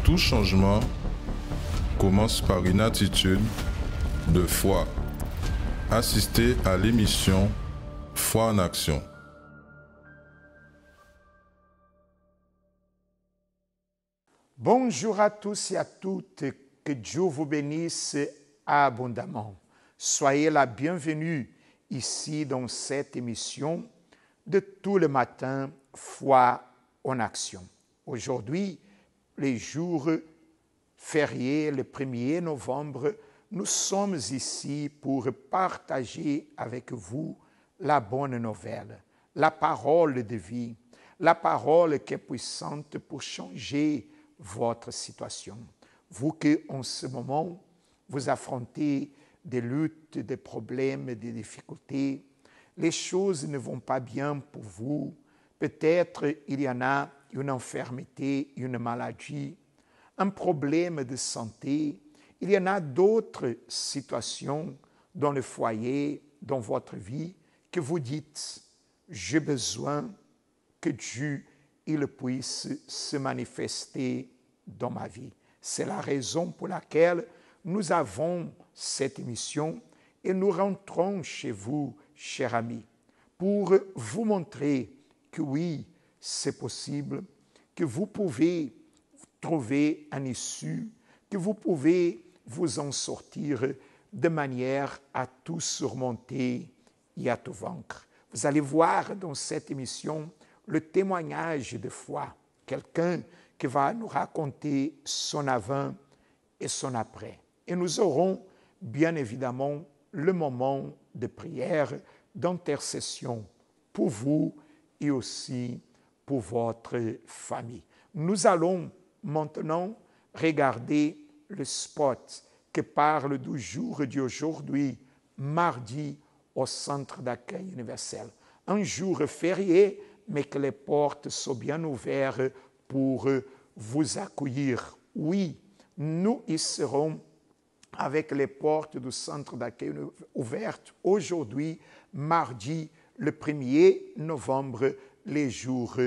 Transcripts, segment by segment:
Tout changement commence par une attitude de foi. Assistez à l'émission Foi en action. Bonjour à tous et à toutes, que Dieu vous bénisse abondamment. Soyez la bienvenue ici dans cette émission de tout le matin, Foi en action. Aujourd'hui, les jours fériés, le 1er novembre, nous sommes ici pour partager avec vous la bonne nouvelle, la parole de vie, la parole qui est puissante pour changer votre situation. Vous qui, en ce moment, vous affrontez des luttes, des problèmes, des difficultés, les choses ne vont pas bien pour vous. Peut-être il y en a une infirmité, une maladie, un problème de santé. Il y en a d'autres situations dans le foyer, dans votre vie, que vous dites, j'ai besoin que Dieu il puisse se manifester dans ma vie. C'est la raison pour laquelle nous avons cette émission et nous rentrons chez vous, chers amis, pour vous montrer que oui, c'est possible, que vous pouvez trouver un issue, que vous pouvez vous en sortir de manière à tout surmonter et à tout vaincre. Vous allez voir dans cette émission le témoignage de foi, quelqu'un qui va nous raconter son avant et son après. Et nous aurons bien évidemment le moment de prière, d'intercession pour vous et aussi pour votre famille. Nous allons maintenant regarder le spot qui parle du jour d'aujourd'hui, mardi, au Centre d'accueil universel. Un jour férié, mais que les portes sont bien ouvertes pour vous accueillir. Oui, nous y serons avec les portes du centre d'accueil ouvertes aujourd'hui, mardi, le 1er novembre, les jours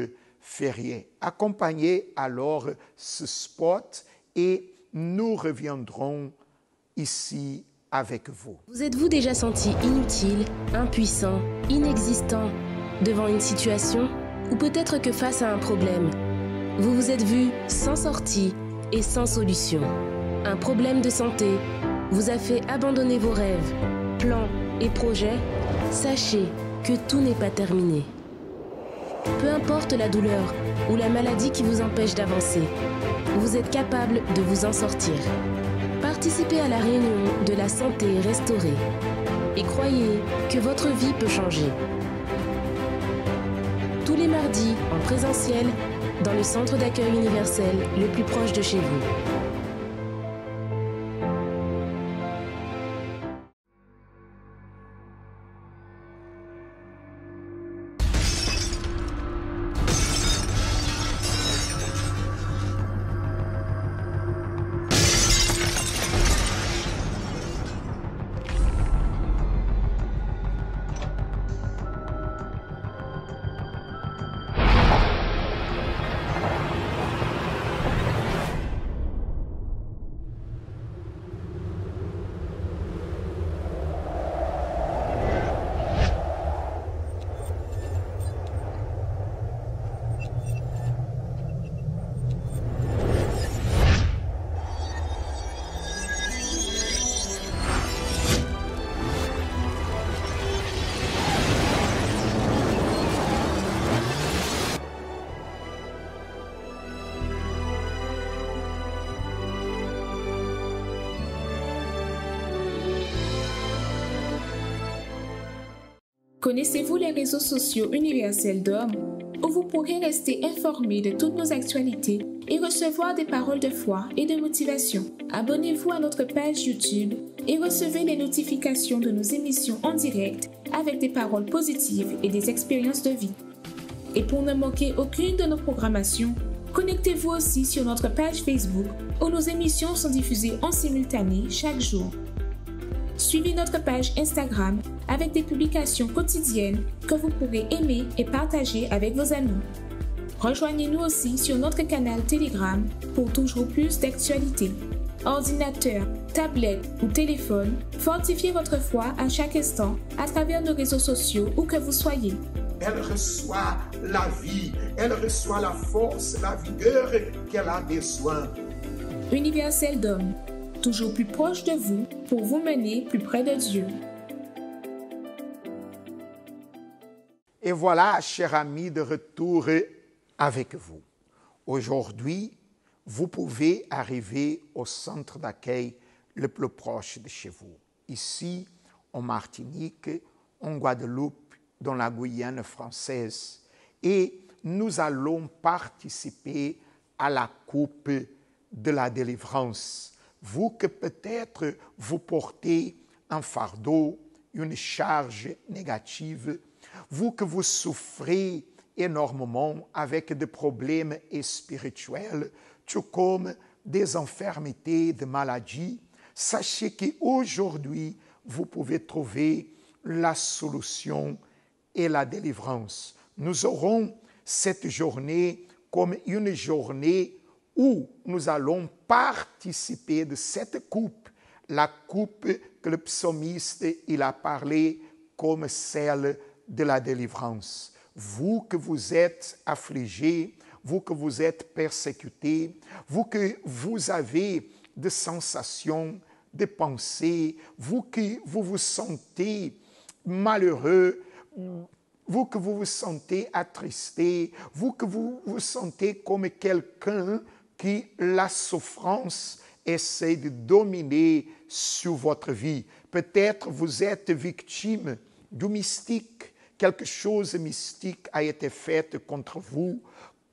fériés. Accompagnez alors ce spot et nous reviendrons ici avec vous. Vous êtes-vous déjà senti inutile, impuissant, inexistant devant une situation ou peut-être que face à un problème? Vous vous êtes vu sans sortie et sans solution. Un problème de santé vous a fait abandonner vos rêves, plans et projets? Sachez que tout n'est pas terminé. Peu importe la douleur ou la maladie qui vous empêche d'avancer, vous êtes capable de vous en sortir. Participez à la réunion de la santé restaurée et croyez que votre vie peut changer. Tous les mardis en présentiel dans le centre d'accueil universel le plus proche de chez vous. Connaissez-vous les réseaux sociaux universels d'hommes où vous pourrez rester informé de toutes nos actualités et recevoir des paroles de foi et de motivation? Abonnez-vous à notre page YouTube et recevez les notifications de nos émissions en direct avec des paroles positives et des expériences de vie. Et pour ne manquer aucune de nos programmations, connectez-vous aussi sur notre page Facebook où nos émissions sont diffusées en simultané chaque jour. Suivez notre page Instagram avec des publications quotidiennes que vous pourrez aimer et partager avec vos amis. Rejoignez-nous aussi sur notre canal Telegram pour toujours plus d'actualités. Ordinateur, tablette ou téléphone, fortifiez votre foi à chaque instant à travers nos réseaux sociaux où que vous soyez. Elle reçoit la vie, elle reçoit la force, la vigueur qu'elle a besoin. Universel d'Homme, toujours plus proche de vous pour vous mener plus près de Dieu. Et voilà, chers amis, de retour avec vous. Aujourd'hui, vous pouvez arriver au centre d'accueil le plus proche de chez vous. Ici, en Martinique, en Guadeloupe, dans la Guyane française. Et nous allons participer à la coupe de la délivrance. Vous que peut-être vous portez un fardeau, une charge négative, vous que vous souffrez énormément avec des problèmes spirituels, tout comme des infirmités, des maladies, sachez qu'aujourd'hui, vous pouvez trouver la solution et la délivrance. Nous aurons cette journée comme une journée où nous allons participer de cette coupe, la coupe que le psalmiste il a parlé comme celle de la délivrance. Vous que vous êtes affligés, vous que vous êtes persécutés, vous que vous avez des sensations, des pensées, vous que vous vous sentez malheureux, vous que vous vous sentez attristé, vous que vous vous sentez comme quelqu'un qui la souffrance essaie de dominer sur votre vie. Peut-être vous êtes victime du mystique. Quelque chose de mystique a été fait contre vous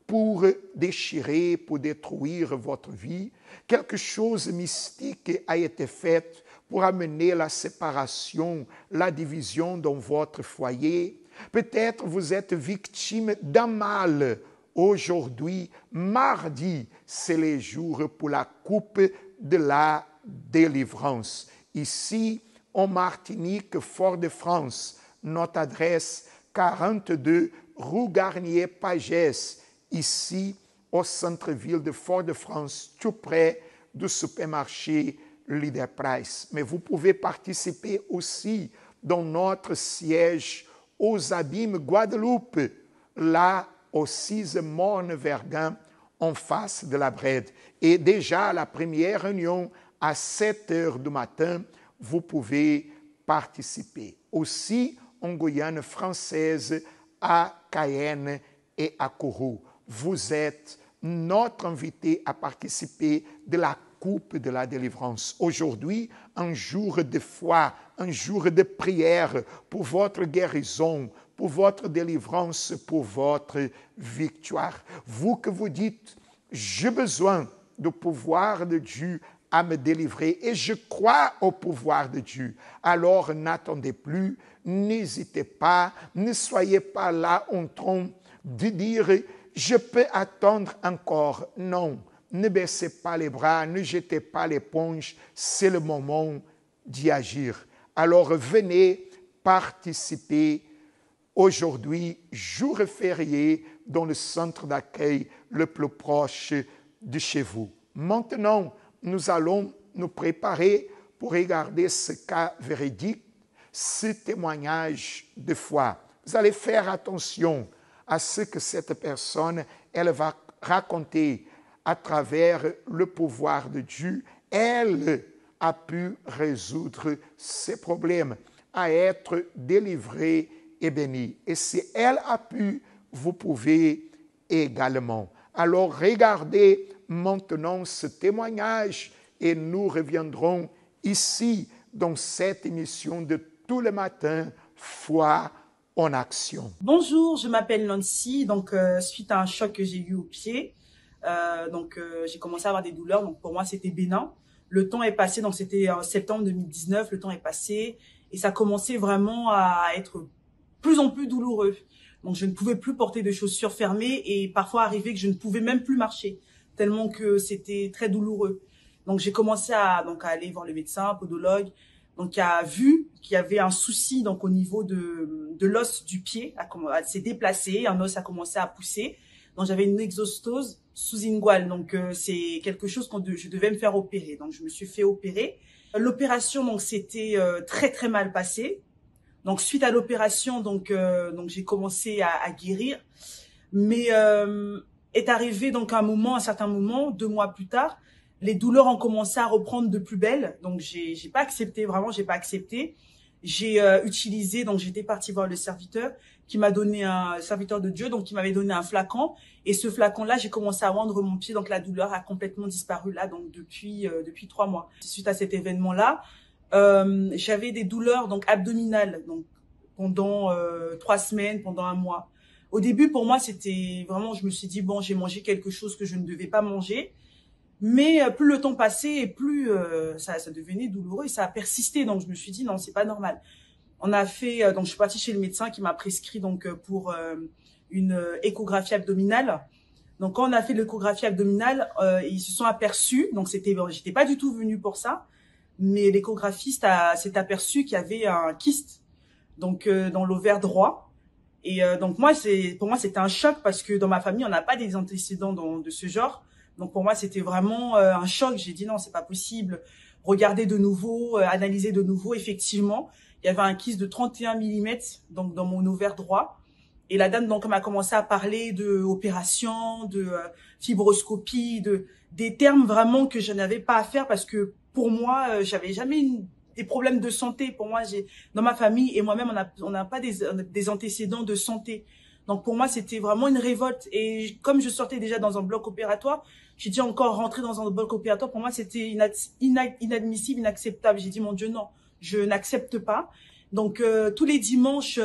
pour déchirer, pour détruire votre vie. Quelque chose de mystique a été fait pour amener la séparation, la division dans votre foyer. Peut-être vous êtes victime d'un mal. Aujourd'hui, mardi, c'est le jour pour la coupe de la délivrance. Ici, en Martinique, Fort-de-France, notre adresse 42 rue Garnier-Pagès, ici au centre-ville de Fort-de-France, tout près du supermarché Leader Price. Mais vous pouvez participer aussi dans notre siège aux Abîmes Guadeloupe, là au 6 Morne-Verdun, en face de la Brède. Et déjà, la première réunion à 7 heures du matin, vous pouvez participer. Aussi, en Guyane française, à Cayenne et à Kourou. Vous êtes notre invité à participer de la coupe de la délivrance. Aujourd'hui, un jour de foi, un jour de prière pour votre guérison, pour votre délivrance, pour votre victoire. Vous que vous dites, j'ai besoin du pouvoir de Dieu à me délivrer et je crois au pouvoir de Dieu. Alors n'attendez plus, n'hésitez pas, ne soyez pas là en train de dire je peux attendre encore. Non, ne baissez pas les bras, ne jetez pas l'éponge, c'est le moment d'y agir. Alors venez participer aujourd'hui, jour férié, dans le centre d'accueil le plus proche de chez vous. Maintenant, nous allons nous préparer pour regarder ce cas véridique, ce témoignage de foi. Vous allez faire attention à ce que cette personne, elle va raconter à travers le pouvoir de Dieu. Elle a pu résoudre ses problèmes, à être délivrée et bénie. Et si elle a pu, vous pouvez également. Alors regardez maintenant ce témoignage et nous reviendrons ici dans cette émission de tous les matins, Foi en action. Bonjour, je m'appelle Nancy, donc suite à un choc que j'ai eu au pied, j'ai commencé à avoir des douleurs, donc pour moi c'était bénin. Le temps est passé, donc c'était en septembre 2019, le temps est passé et ça commençait vraiment à être plus en plus douloureux. Donc je ne pouvais plus porter de chaussures fermées et parfois arrivé que je ne pouvais même plus marcher, tellement que c'était très douloureux. Donc j'ai commencé à aller voir le médecin, podologue, donc qui a vu qu'il y avait un souci donc au niveau de l'os du pied, s'est déplacé, un os a commencé à pousser. Donc j'avais une exostose sous-inguale, donc c'est quelque chose que je devais me faire opérer. Donc je me suis fait opérer. L'opération donc c'était très très mal passé. Donc suite à l'opération donc j'ai commencé à guérir, mais est arrivé donc un certain moment, 2 mois plus tard, les douleurs ont commencé à reprendre de plus belle. Donc j'ai pas accepté, vraiment j'ai pas accepté. J'ai utilisé, donc j'étais partie voir le serviteur qui m'a donné un serviteur de Dieu, donc qui m'avait donné un flacon, et ce flacon là j'ai commencé à vendre mon pied, donc la douleur a complètement disparu là, donc depuis 3 mois. Suite à cet événement là, j'avais des douleurs donc abdominales, donc pendant 3 semaines, pendant 1 mois. Au début pour moi c'était vraiment, je me suis dit bon, j'ai mangé quelque chose que je ne devais pas manger. Mais plus le temps passait et plus ça devenait douloureux et ça a persisté. Donc je me suis dit non, c'est pas normal. On a fait donc je suis partie chez le médecin qui m'a prescrit donc pour une échographie abdominale. Donc quand on a fait l'échographie abdominale, ils se sont aperçus, donc j'étais pas du tout venue pour ça, mais l'échographiste s'est aperçu qu'il y avait un kyste donc dans l'ovaire droit. Et donc pour moi c'était un choc parce que dans ma famille on n'a pas des antécédents de ce genre. Donc pour moi c'était vraiment un choc. J'ai dit non, c'est pas possible. Regardez de nouveau, analyser de nouveau. Effectivement, il y avait un kyste de 31 mm donc dans mon ovaire droit. Et la dame donc m'a commencé à parler de opération, de fibroscopie, des termes vraiment que je n'avais pas à faire parce que pour moi j'avais jamais des problèmes de santé. Pour moi, dans ma famille et moi-même on n'a pas des antécédents de santé. Donc pour moi, c'était vraiment une révolte. Et comme je sortais déjà dans un bloc opératoire, j'ai dit encore rentrer dans un bloc opératoire. Pour moi, c'était inadmissible, inacceptable. J'ai dit, mon Dieu, non, je n'accepte pas. Donc tous les dimanches,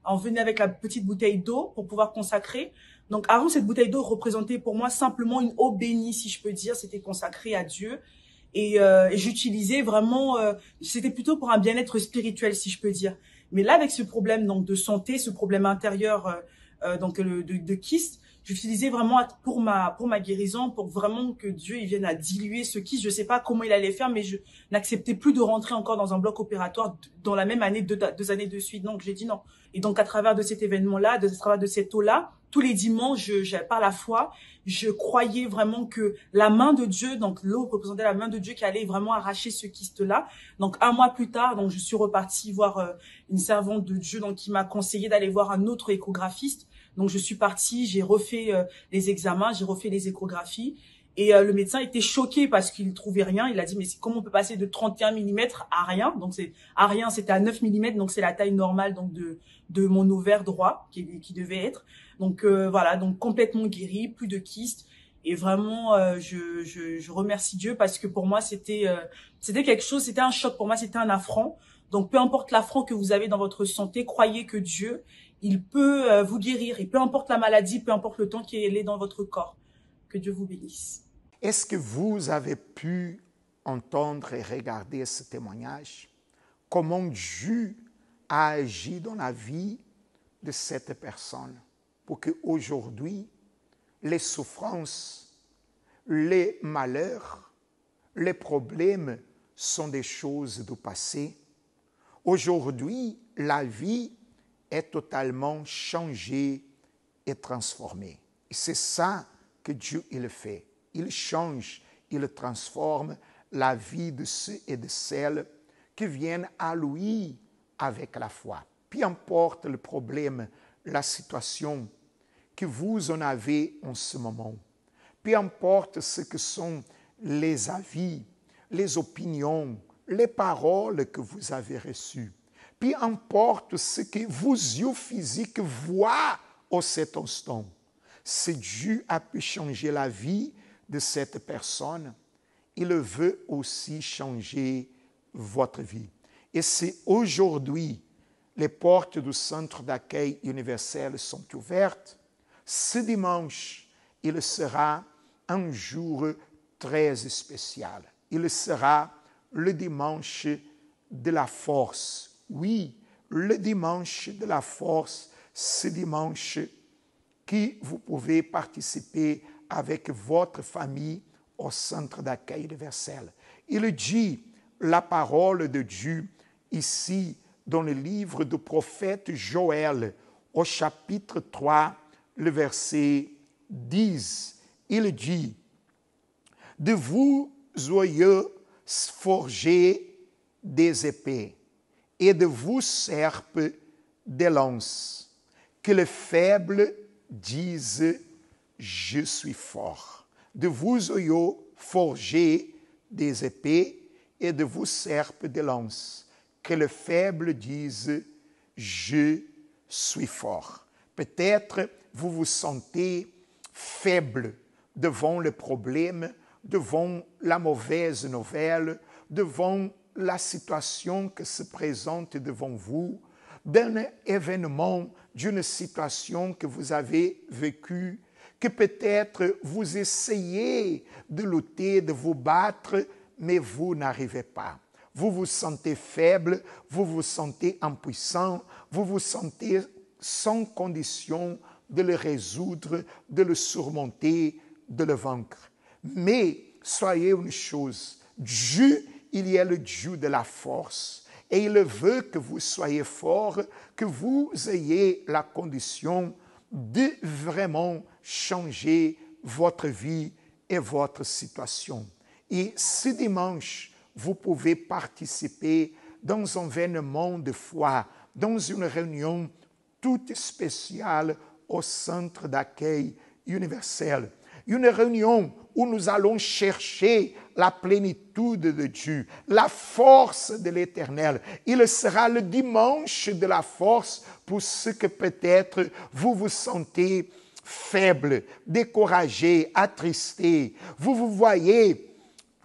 on venait avec la petite bouteille d'eau pour pouvoir consacrer. Donc avant, cette bouteille d'eau représentait pour moi simplement une eau bénie, si je peux dire. C'était consacré à Dieu. Et j'utilisais vraiment, c'était plutôt pour un bien-être spirituel, si je peux dire. Mais là, avec ce problème donc de santé, ce problème intérieur donc de kyste, j'utilisais vraiment pour ma guérison, pour vraiment que Dieu il vienne à diluer ce kyste. Je sais pas comment il allait faire, mais je n'acceptais plus de rentrer encore dans un bloc opératoire dans la même année, 2 années de suite. Donc j'ai dit non. Et donc à travers de cet événement-là, à travers de cette eau-là, tous les dimanches, par la foi, je croyais vraiment que la main de Dieu, donc l'eau représentait la main de Dieu qui allait vraiment arracher ce kyste-là. Donc 1 mois plus tard, donc je suis repartie voir une servante de Dieu donc qui m'a conseillé d'aller voir un autre échographiste. Donc je suis partie, j'ai refait les examens, j'ai refait les échographies. Et le médecin était choqué parce qu'il trouvait rien. Il a dit mais comment on peut passer de 31 mm à rien? Donc à rien, c'était à 9 mm, donc c'est la taille normale donc de mon ovaire droit qui devait être. Donc voilà, donc complètement guéri, plus de kyste. Et vraiment je remercie Dieu parce que pour moi c'était quelque chose, c'était un choc pour moi, c'était un affront. Donc peu importe l'affront que vous avez dans votre santé, croyez que Dieu, il peut vous guérir. Et peu importe la maladie, peu importe le temps qui est dans votre corps. Que Dieu vous bénisse. Est-ce que vous avez pu entendre et regarder ce témoignage? Comment Dieu a agi dans la vie de cette personne pour qu'aujourd'hui, les souffrances, les malheurs, les problèmes sont des choses du passé. Aujourd'hui, la vie est totalement changée et transformée. Et c'est ça que Dieu il fait. Il change, il transforme la vie de ceux et de celles qui viennent à lui avec la foi. Peu importe le problème, la situation que vous en avez en ce moment, peu importe ce que sont les avis, les opinions, les paroles que vous avez reçues, peu importe ce que vos yeux physiques voient en cet instant, si Dieu a pu changer la vie de cette personne, il veut aussi changer votre vie. Et si aujourd'hui, les portes du centre d'accueil universel sont ouvertes, ce dimanche, il sera un jour très spécial. Il sera le dimanche de la force. Oui, le dimanche de la force, ce dimanche que vous pouvez participer avec votre famille au centre d'accueil universel. Il dit la parole de Dieu ici dans le livre du prophète Joël au chapitre 3, le verset il dit, de vous joyeux forger des épées et de vous serpes des lances, que les faibles disent, je suis fort. De vous joyeux forger des épées et de vous serpes des lances, que les faibles disent, je suis fort. Peut-être vous vous sentez faible devant le problème, devant la mauvaise nouvelle, devant la situation qui se présente devant vous, d'un événement, d'une situation que vous avez vécue, que peut-être vous essayez de lutter, de vous battre, mais vous n'arrivez pas. Vous vous sentez faible, vous vous sentez impuissant, vous vous sentez sans condition de le résoudre, de le surmonter, de le vaincre. Mais soyez une chose, Dieu, il est le Dieu de la force et il veut que vous soyez fort, que vous ayez la condition de vraiment changer votre vie et votre situation. Et ce dimanche, vous pouvez participer dans un événement de foi, dans une réunion toute spéciale au centre d'accueil universel. Une réunion où nous allons chercher la plénitude de Dieu, la force de l'Éternel. Il sera le dimanche de la force pour ceux que peut-être vous vous sentez faible, découragé, attristé. Vous vous voyez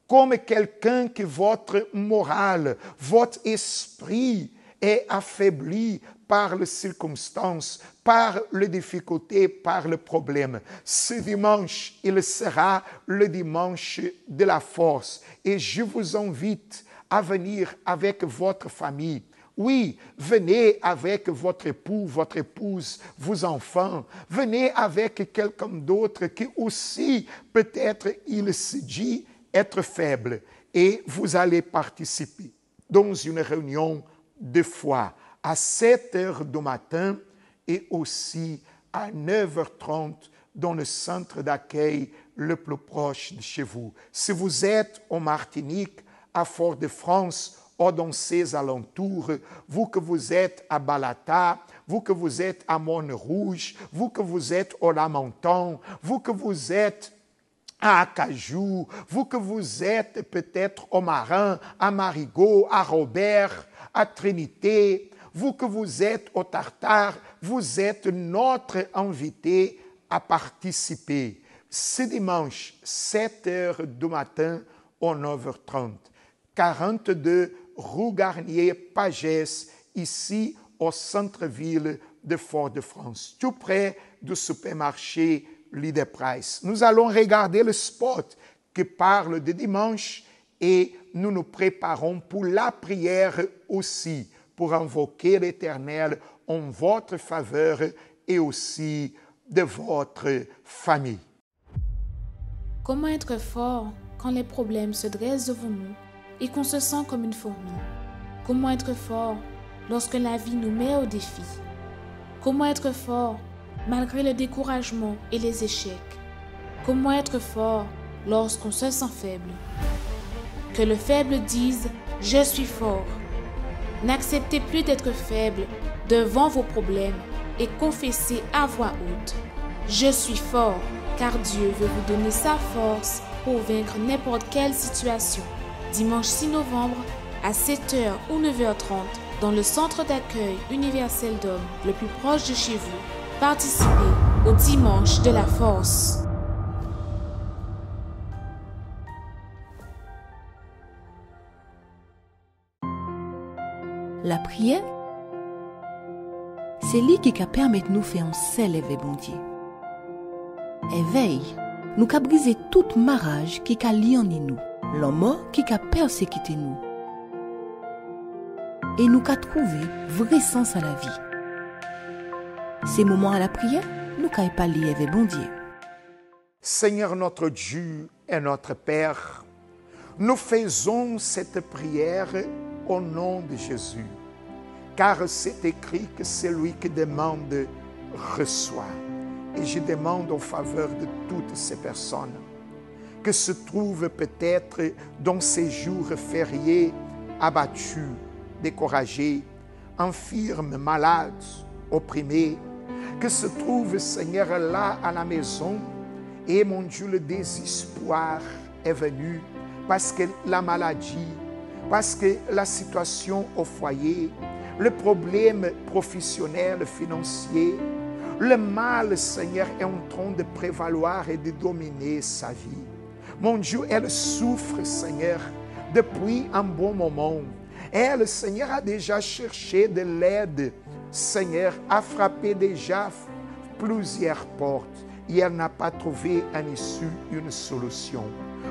comme quelqu'un que votre morale, votre esprit est affaibli par les circonstances, par les difficultés, par le problème. Ce dimanche, il sera le dimanche de la force. Et je vous invite à venir avec votre famille. Oui, venez avec votre époux, votre épouse, vos enfants. Venez avec quelqu'un d'autre qui aussi, peut-être, il se dit être faible. Et vous allez participer dans une réunion de foi à 7 heures du matin et aussi à 9h30 dans le centre d'accueil le plus proche de chez vous. Si vous êtes en Martinique, à Fort-de-France, ou dans ses alentours, vous que vous êtes à Balata, vous que vous êtes à Montrouge, vous que vous êtes au Lamentin, vous que vous êtes à Acajou, vous que vous êtes peut-être au Marin, à Marigot, à Robert, à Trinité, vous que vous êtes au Tartare, vous êtes notre invité à participer. Ce dimanche, 7 heures du matin à 9h30, 42 rue Garnier-Pagès, ici au centre-ville de Fort-de-France, tout près du supermarché Leader Price. Nous allons regarder le spot qui parle de dimanche et nous nous préparons pour la prière aussi, pour invoquer l'Éternel en votre faveur et aussi de votre famille. Comment être fort quand les problèmes se dressent devant nous et qu'on se sent comme une fourmi? Comment être fort lorsque la vie nous met au défi? Comment être fort malgré le découragement et les échecs? Comment être fort lorsqu'on se sent faible? Que le faible dise « Je suis fort ». N'acceptez plus d'être faible devant vos problèmes et confessez à voix haute « Je suis fort » car Dieu veut vous donner sa force pour vaincre n'importe quelle situation. Dimanche 6 novembre à 7h ou 9h30 dans le centre d'accueil universel d'hommes le plus proche de chez vous. Participez au dimanche de la force. La prière, c'est lui qui permet de nous faire un seul éveil bon Dieu. Éveil, nous qu'a brisé toute marage qui a lié en nous, l'homme qui a persécuté nous. Et nous qu'a trouvé vrai sens à la vie. Ces moments à la prière, nous qu'a parlé éveil bon Dieu. Seigneur notre Dieu et notre Père, nous faisons cette prière au nom de Jésus, car c'est écrit que celui qui demande reçoit, Et je demande en faveur de toutes ces personnes que se trouvent peut-être dans ces jours fériés, abattus, découragés, infirmes, malades, opprimés, que se trouvent, Seigneur, là à la maison. Et mon Dieu, le désespoir est venu parce que la maladie, parce que la situation au foyer, le problème professionnel, financier, le mal, Seigneur, est en train de prévaloir et de dominer sa vie. Mon Dieu, elle souffre, Seigneur, depuis un bon moment. Elle, Seigneur, a déjà cherché de l'aide, Seigneur, a frappé déjà plusieurs portes et elle n'a pas trouvé une issue, une solution.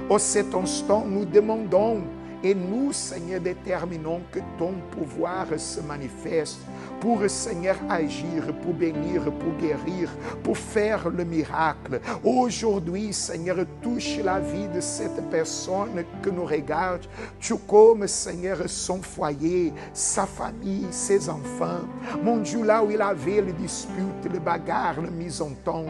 En cet instant, nous demandons et nous, Seigneur, déterminons que ton pouvoir se manifeste pour, Seigneur, agir, pour bénir, pour guérir, pour faire le miracle. Aujourd'hui, Seigneur, touche la vie de cette personne que nous regarde. Tu comme, Seigneur, son foyer, sa famille, ses enfants. Mon Dieu, là où il avait les disputes, les bagarres, les mésententes,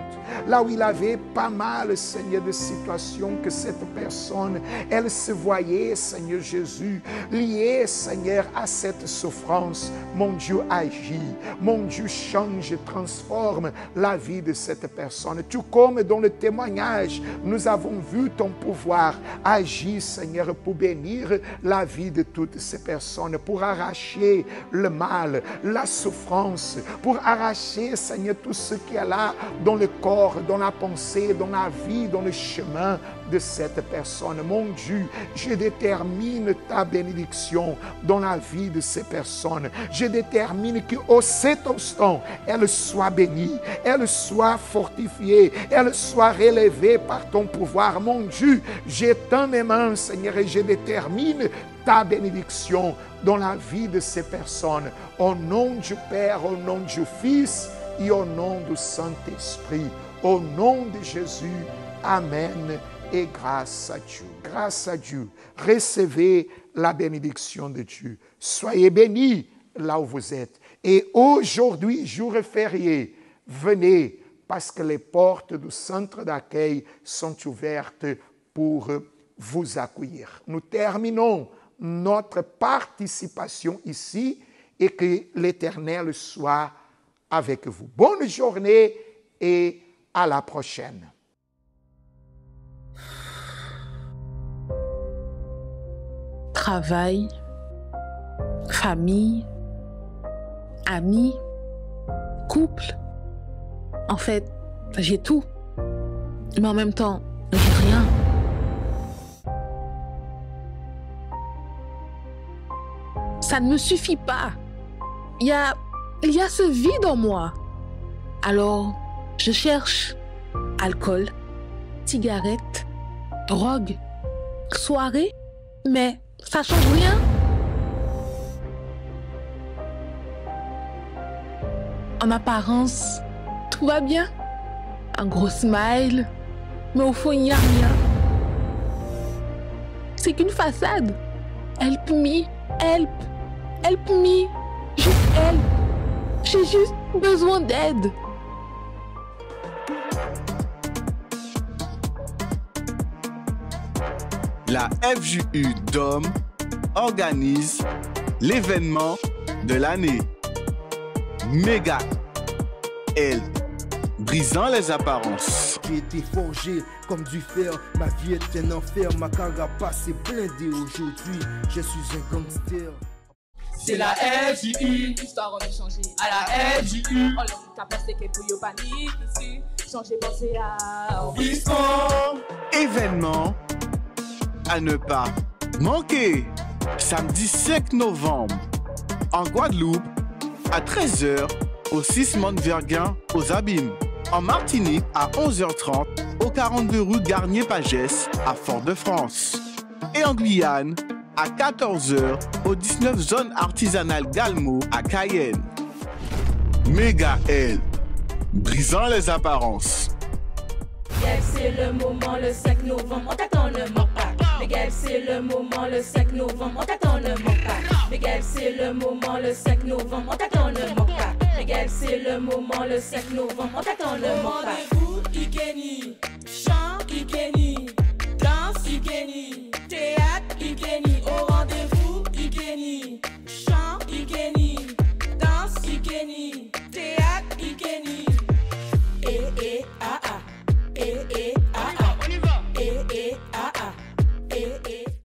là où il avait pas mal, Seigneur, de situations que cette personne, elle se voyait, Seigneur Jésus, liée, Seigneur, à cette souffrance. Mon Dieu, agit. Mon Dieu, change, transforme la vie de cette personne. Tout comme dans le témoignage, nous avons vu ton pouvoir agir, Seigneur, pour bénir la vie de toutes ces personnes, pour arracher le mal, la souffrance, pour arracher, Seigneur, tout ce qui est là dans le corps, dans la pensée, dans la vie, dans le chemin de cette personne. Mon Dieu, je détermine ta bénédiction dans la vie de ces personnes. Je détermine qu'au cet instant, elle soit bénie, elle soit fortifiée, elle soit relevée par ton pouvoir. Mon Dieu, j'étends mes mains, Seigneur, et je détermine ta bénédiction dans la vie de ces personnes. Au nom du Père, au nom du Fils et au nom du Saint-Esprit. Au nom de Jésus. Amen. Et grâce à Dieu. Grâce à Dieu. Recevez la bénédiction de Dieu. Soyez bénis là où vous êtes. Et aujourd'hui, jour férié, venez parce que les portes du centre d'accueil sont ouvertes pour vous accueillir. Nous terminons notre participation ici et que l'Éternel soit avec vous. Bonne journée et à la prochaine. Travail, famille, amis, couple. En fait, j'ai tout. Mais en même temps, j'ai rien. Ça ne me suffit pas. Il y a ce vide en moi. Alors, je cherche alcool, cigarettes, drogue, soirée, mais ça change rien. En apparence, tout va bien. Un gros smile, mais au fond, il n'y a rien. C'est qu'une façade. Help me, help, help me, juste help. J'ai juste besoin d'aide. La FJU DOM organise l'événement de l'année. Méga L, brisant les apparences. J'ai été forgé comme du fer, ma vie est un enfer, ma carapace est blindée aujourd'hui, je suis un gangster. C'est la FJU, histoire on est changé à la FJU. On l'a capacité que pour yo panique ici, changer pensée à Événement à ne pas manquer. Samedi 5 novembre, en Guadeloupe, à 13h, au 6 Mont-Verguin, aux Abîmes. En Martinique, à 11h30, au 42 rue Garnier-Pagès, à Fort-de-France. Et en Guyane, à 14h, au 19 zone artisanale Galmo, à Cayenne. Méga L, brisant les apparences. C'est le moment, le 5 novembre, on t'attend, ne manque pas. Miguel, c'est le moment, le 5 novembre, on t'attend, ne manque pas. Miguel, c'est le moment, le 5 novembre, on t'attend, ne manque pas. Miguel, c'est le moment, le 5 novembre, on t'attend, ne manque pas. Rendez-vous, Ikeni, chant, Ikeni, danse, Ikeni, théâtre, Ikeni, au rendez-vous, Ikeni, chant, Ikeni, danse, Ikeni, théâtre, Ikeni. Ah, ah,